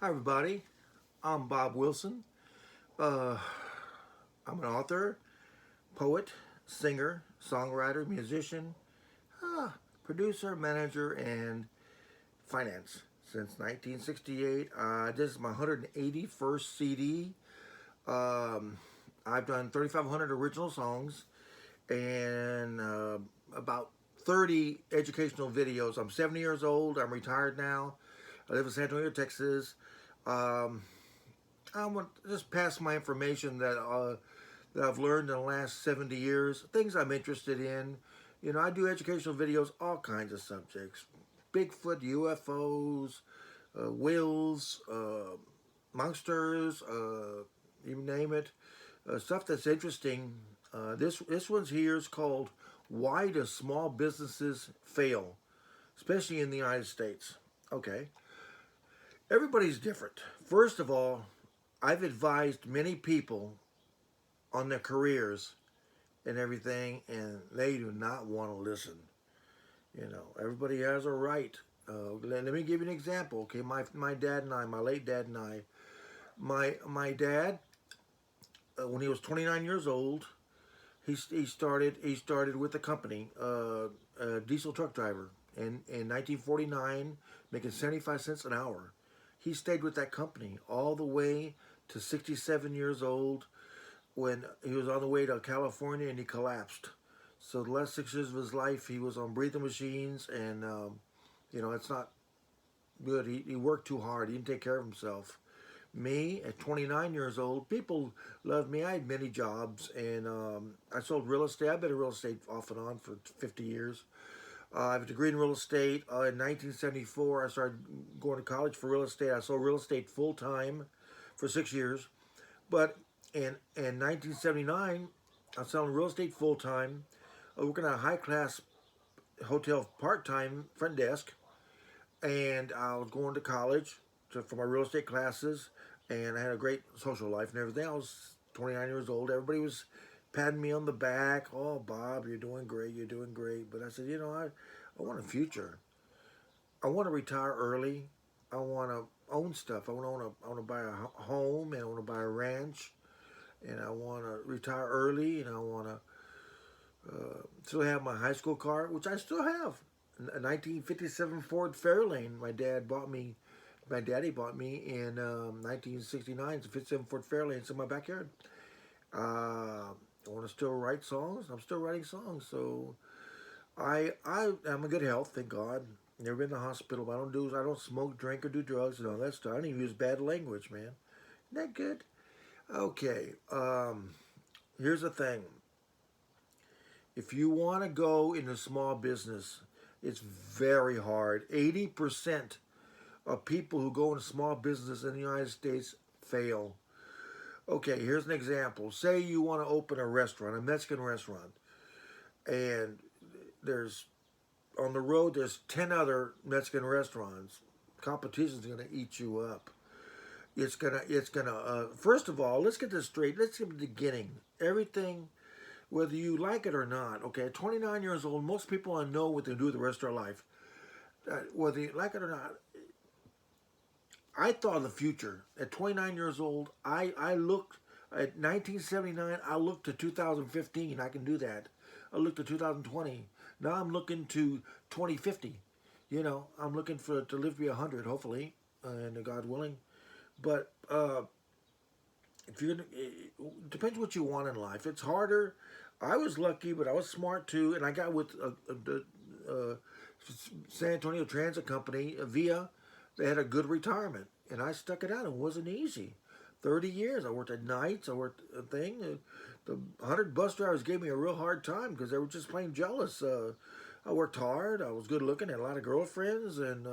Hi, everybody. I'm Bob Wilson. Uh, I'm an author, poet, singer, songwriter, musician, producer, manager, and finance since 1968. This is my 181st CD. Um, I've done 3,500 original songs and about 30 educational videos. I'm 70 years old. I'm retired now. I live in San Antonio, Texas. Um, I want to just pass my information that I've learned in the last 70 years, things I'm interested in. You know, I do educational videos, all kinds of subjects: Bigfoot, UFOs, whales, monsters, you name it, stuff that's interesting. This one's here is called "Why Do Small Businesses Fail?" Especially in the United States. Okay, everybody's different. First of all, I've advised many people on their careers and everything, and they do not want to listen. You know, everybody has a right. Let me give you an example. Okay, my dad and I, my late dad and I, my dad, when he was 29 years old, he started with the company, a diesel truck driver, in 1949, making 75 cents an hour. He stayed with that company all the way to 67 years old when he was on the way to California and he collapsed. So the last 6 years of his life, he was on breathing machines, and you know it's not good. He worked too hard. He didn't take care of himself. Me, at 29 years old, people loved me. I had many jobs, and I sold real estate. I've been in real estate off and on for 50 years. I have a degree in real estate. In 1974, I started going to college for real estate. I sold real estate full time for 6 years. But in 1979, I was selling real estate full time, working at a high class hotel part time front desk, and I was going to college for my real estate classes, and I had a great social life and everything. I was 29 years old. Everybody was patting me on the back. Oh, Bob, you're doing great. You're doing great. But I said, you know, I want a future. I want to retire early. I want to own stuff. I want to buy a home, and I want to buy a ranch, and I want to retire early, and I want to still have my high school car, which I still have, a 1957 Ford Fairlane. My daddy bought me in 1969. It's a 57 Ford Fairlane. It's in my backyard. I want to still write songs. I'm still writing songs, so I am in good health, thank God. Never been in the hospital. I don't smoke, drink, or do drugs and all that stuff. I don't even use bad language, man. Isn't that good? Okay. Here's the thing. If you want to go into small business, it's very hard. 80% of people who go into small business in the United States fail. Okay, here's an example. Say you want to open a restaurant, a Mexican restaurant, and there's on the road there's 10 other Mexican restaurants. Competition's going to eat you up. It's gonna first of all, let's get this straight. Let's get the beginning. Everything, whether you like it or not, okay, at 29 years old, most people want to know what they do the rest of their life. Whether you like it or not, I thought of the future. At 29 years old, I looked at 1979, I looked to 2015. I can do that. I looked to 2020. Now I'm looking to 2050. You know, I'm looking for to live to be 100, hopefully, and God willing. But if you're, it depends what you want in life. It's harder. I was lucky, but I was smart too, and I got with the San Antonio Transit Company via. They had a good retirement, and I stuck it out. It wasn't easy. 30 years. I worked at nights. I worked a thing. The 100 bus drivers gave me a real hard time because they were just plain jealous. I worked hard. I was good looking. Had a lot of girlfriends, and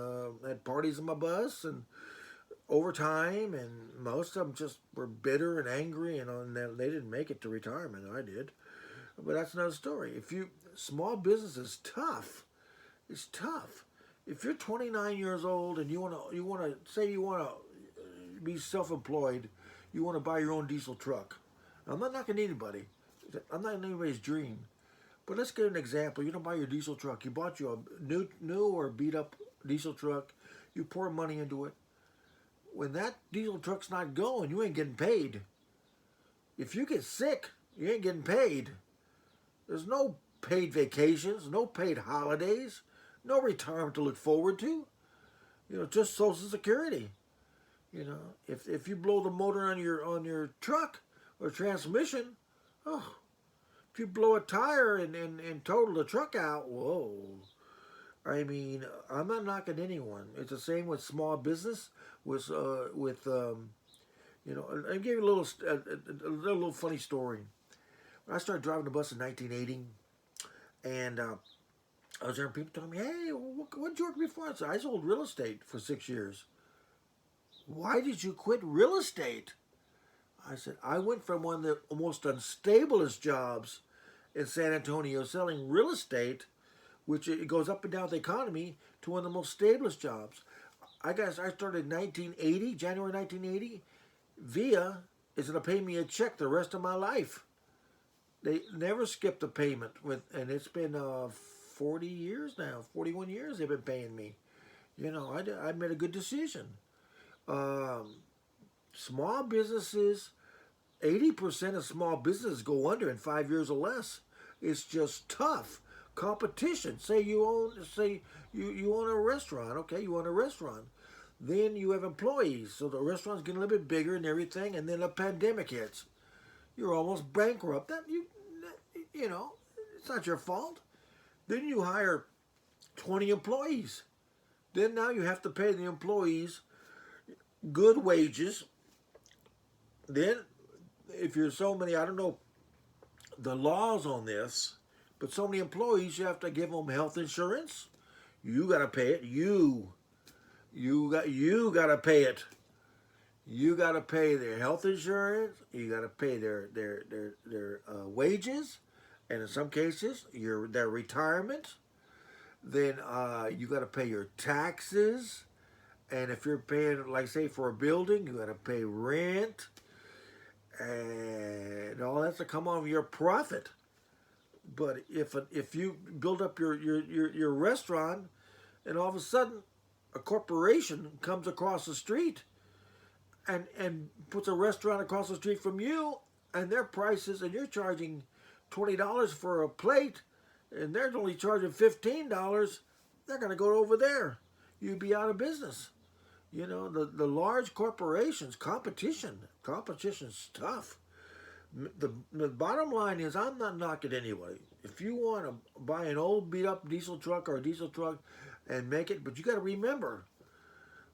had parties in my bus and overtime. And most of them just were bitter and angry, and they didn't make it to retirement. I did, but that's another story. If you small business is tough. It's tough. If you're 29 years old and you want to be self-employed, you want to buy your own diesel truck. I'm not knocking anybody. I'm not anybody's dream. But let's get an example. You don't buy your diesel truck. You bought you a new or beat up diesel truck. You pour money into it. when that diesel truck's not going, you ain't getting paid. If you get sick, you ain't getting paid. There's no paid vacations, no paid holidays, no retirement to look forward to. Just Social Security. If you blow the motor on your truck or transmission, oh, if you blow a tire and total the truck out, whoa. I mean, I'm not knocking anyone. It's the same with small business. I'll give you a little funny story. When I started driving the bus in 1980, and I was hearing people telling me, "Hey, what did you work before?" I said, "I sold real estate for 6 years." "Why did you quit real estate?" I said, "I went from one of the most unstablest jobs in San Antonio, selling real estate, which it goes up and down the economy, to one of the most stablest jobs. I started in 1980, January 1980. VIA is going to pay me a check the rest of my life. They never skipped a payment, and it's been 40 years now, 41 years they've been paying me. I made a good decision. Small businesses, 80% of small businesses go under in 5 years or less. It's just tough. Competition. Say you own a restaurant. Okay, you own a restaurant. Then you have employees, so the restaurant's getting a little bit bigger and everything, and then a pandemic hits. You're almost bankrupt. It's not your fault. Then you hire 20 employees. Then now you have to pay the employees good wages. Then, if you're so many, I don't know the laws on this, but so many employees, you have to give them health insurance. You got to pay it. You got to pay it. You got to pay their health insurance. You got to pay their wages, and in some cases, their retirement. Then you got to pay your taxes, and if you're paying, like say for a building, you got to pay rent, and all that's to come off your profit. But if you build up your restaurant, and all of a sudden a corporation comes across the street and puts a restaurant across the street from you, and their prices, and you're charging $20 for a plate, and they're only charging $15, they're going to go over there. You'd be out of business. The large corporations, competition's tough. The bottom line is, I'm not knocking anybody. If you want to buy an old beat up diesel truck or a diesel truck and make it, but you got to remember,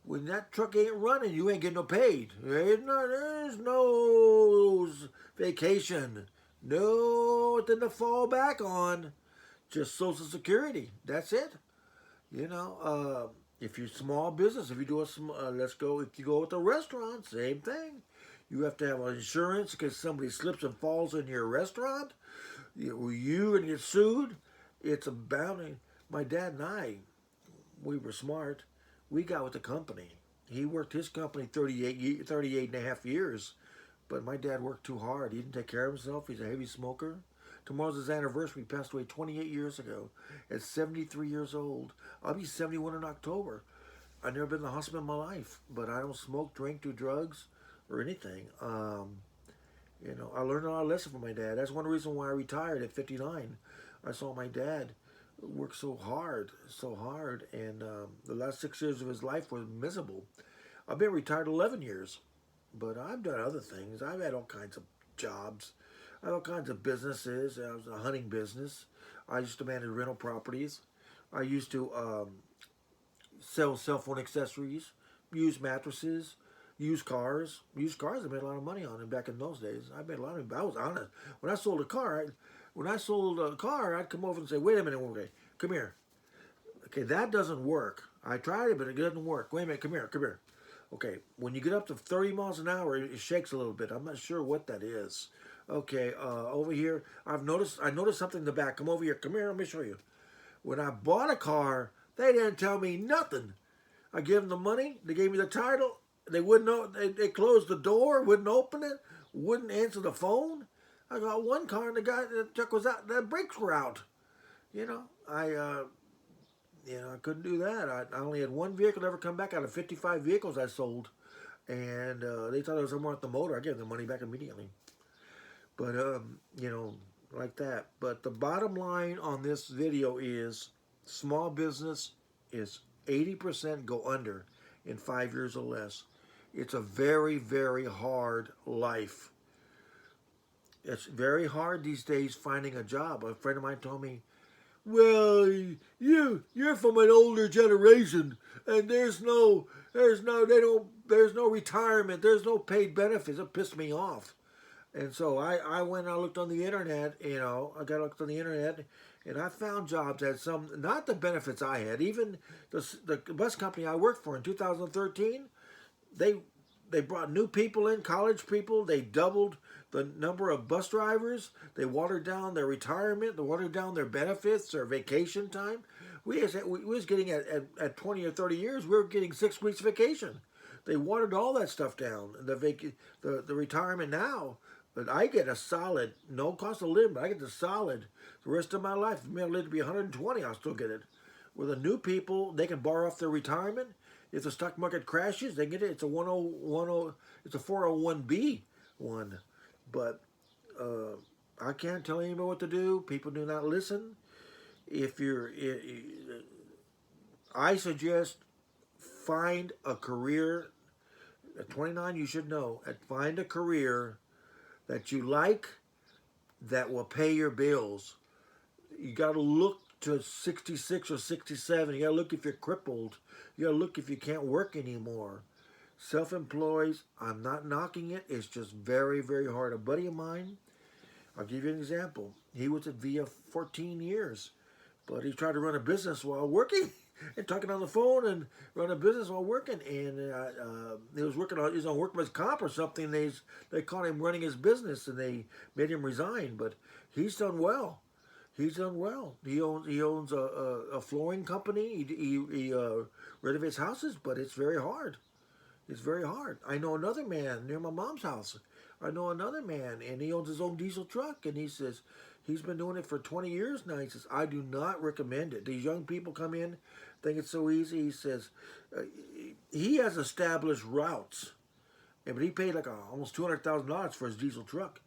when that truck ain't running, you ain't getting no paid. There's no vacation, nothing to fall back on, just Social Security. That's it. If you're small business, if you do if you go with a restaurant, same thing. You have to have insurance in case somebody slips and falls in your restaurant. You're going to get sued. It's a bounty. My dad and I, we were smart. We got with the company. He worked his company 38 and a half years. But my dad worked too hard. He didn't take care of himself. He's a heavy smoker. Tomorrow's his anniversary. He passed away 28 years ago at 73 years old. I'll be 71 in October. I've never been in the hospital in my life. But I don't smoke, drink, do drugs, or anything. I learned a lot of lessons from my dad. That's one reason why I retired at 59. I saw my dad work so hard, and the last 6 years of his life were miserable. I've been retired 11 years, but I've done other things. I've had all kinds of jobs. I had all kinds of businesses. I was in a hunting business. I used to manage rental properties. I used to sell cell phone accessories, used mattresses, used cars. Used cars, I made a lot of money on them back in those days. I made a lot of money. I was honest. When I sold a car, I'd come over and say, "Wait a minute, okay, come here. Okay, that doesn't work. I tried it, but it doesn't work. Wait a minute, come here. Okay, when you get up to 30 miles an hour, it shakes a little bit. I'm not sure what that is. Okay, over here, I noticed something in the back. Come over here. Come here, let me show you. When I bought a car, they didn't tell me nothing. I gave them the money. They gave me the title. They wouldn't know. They closed the door, wouldn't open it, wouldn't answer the phone. I got one car, and the truck was out. The brakes were out. I couldn't do that. I only had one vehicle ever come back out of 55 vehicles I sold. and they thought I was someone at the motor. I gave them the money back immediately. But you know, like that. But the bottom line on this video is small business is 80% go under in 5 years or less. It's a very, very hard life. It's very hard these days finding a job. A friend of mine told me, "Well, you're from an older generation, and there's no retirement, there's no paid benefits." It pissed me off. And so I went and I looked on the internet, I got looked on the internet, and I found jobs that had some, not the benefits I had. Even the bus company I worked for in 2013, they brought new people in, college people. They doubled the number of bus drivers. They watered down their retirement. They watered down their benefits, their vacation time. We was getting at 20 or 30 years, we were getting 6 weeks vacation. They watered all that stuff down. The retirement now, but I get a solid, no cost of living, but I get the solid the rest of my life. If I live to be 120, I'll still get it. With the new people, they can borrow off their retirement. If the stock market crashes, they get it. It's a 1010. It's a 401b one. But I can't tell anybody what to do. People do not listen. I suggest find a career. At 29, you should know. Find a career that you like, that will pay your bills. You got to look to 66 or 67. You got to look if you're crippled. You got to look if you can't work anymore. Self-employed, I'm not knocking it. It's just very, very hard. A buddy of mine, I'll give you an example. He was at VIA 14 years, but he tried to run a business while working and talking on the phone and run a business while working. And he was on workman's comp or something. They caught him running his business and they made him resign. But he's done well. He's done well. He owns a flooring company. He renovates houses, but it's very hard. It's very hard. I know another man near my mom's house. I know another man, and he owns his own diesel truck, and he says he's been doing it for 20 years now. He says, I do not recommend it. These young people come in, think it's so easy. He says he has established routes, but he paid like almost $200,000 for his diesel truck,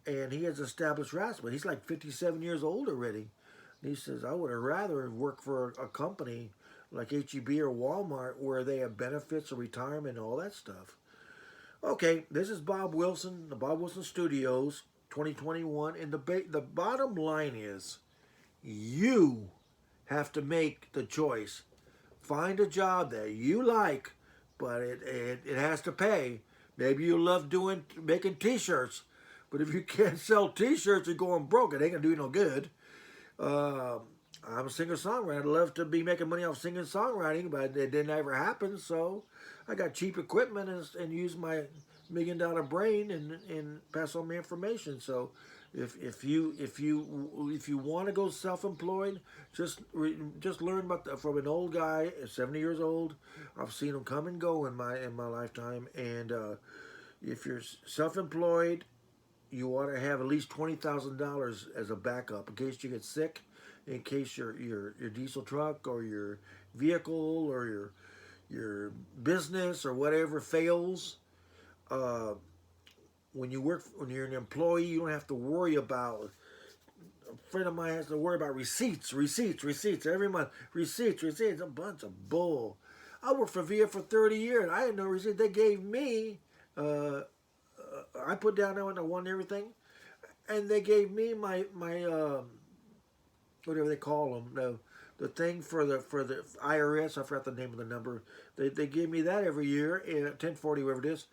and he has established routes, but he's like 57 years old already. And he says, I would have rather work for a company like HEB or Walmart where they have benefits or retirement and all that stuff. Okay, this is Bob Wilson, the Bob Wilson Studios, 2021, and the bottom line is you have to make the choice. Find a job that you like, but it has to pay. Maybe you love making t-shirts, but if you can't sell t-shirts, you're going broke. It ain't gonna do you no good. I'm a singer-songwriter. I'd love to be making money off singing and songwriting, but it didn't ever happen. So I got cheap equipment and use my $1 million brain and pass on my information. So if you want to go self-employed, just learn from an old guy, 70 years old. I've seen him come and go in my lifetime. And if you're self-employed, you ought to have at least $20,000 as a backup in case you get sick. In case your diesel truck or your vehicle or your business or whatever fails. When you're an employee, you don't have to worry about. A friend of mine has to worry about receipts every month. Receipts, a bunch of bull. I worked for VIA for 30 years. I had no receipt. They gave me. I put down there when I won everything, and they gave me my whatever they call them, the thing for the IRS. I forgot the name of the number. They give me that every year, 1040, whatever it is,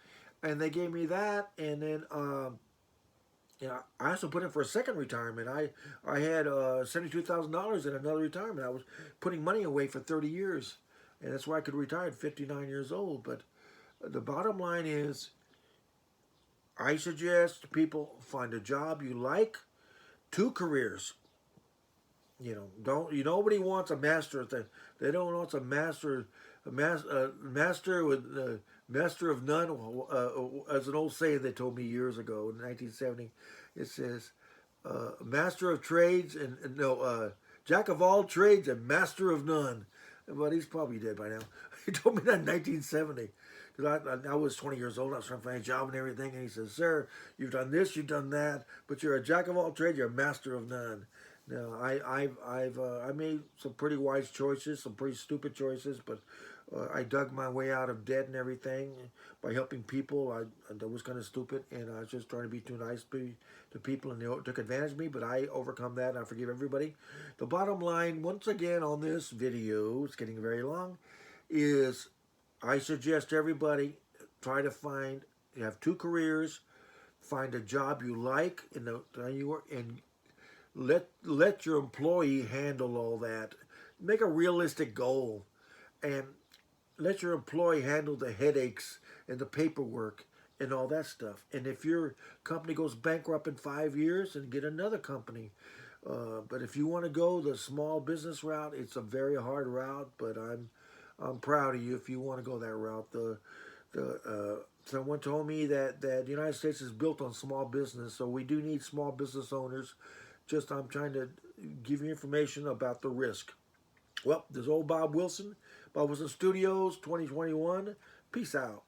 and they gave me that, and then I also put in for a second retirement. I had $72,000 in another retirement. I was putting money away for 30 years, and that's why I could retire at 59 years old. But the bottom line is, I suggest people find a job you like, 2 careers. Nobody wants a master thing. They don't want a master with master of none. As an old saying they told me years ago in 1970, it says master of trades jack of all trades and master of none. But he's probably dead by now. He told me that in 1970. Because I was 20 years old. I was trying to find a job and everything. And he says, "Sir, you've done this, you've done that, but you're a jack of all trades. You're a master of none." Now, I made some pretty wise choices, some pretty stupid choices, but I dug my way out of debt and everything by helping people. That was kind of stupid, and I was just trying to be too nice to people, and they took advantage of me. But I overcome that, and I forgive everybody. The bottom line, once again, on this video, it's getting very long, is I suggest everybody try to find. You have two careers. Find a job you like in the time you work, and let your employee handle all that. Make a realistic goal, and let your employee handle the headaches and the paperwork and all that stuff. And if your company goes bankrupt in 5 years, and get another company. But if you want to go the small business route, it's a very hard route. But I'm proud of you if you want to go that route. Someone told me that the United States is built on small business, so we do need small business owners. Just I'm trying to give you information about the risk. Well, this is old Bob Wilson, Bob Wilson Studios 2021. Peace out.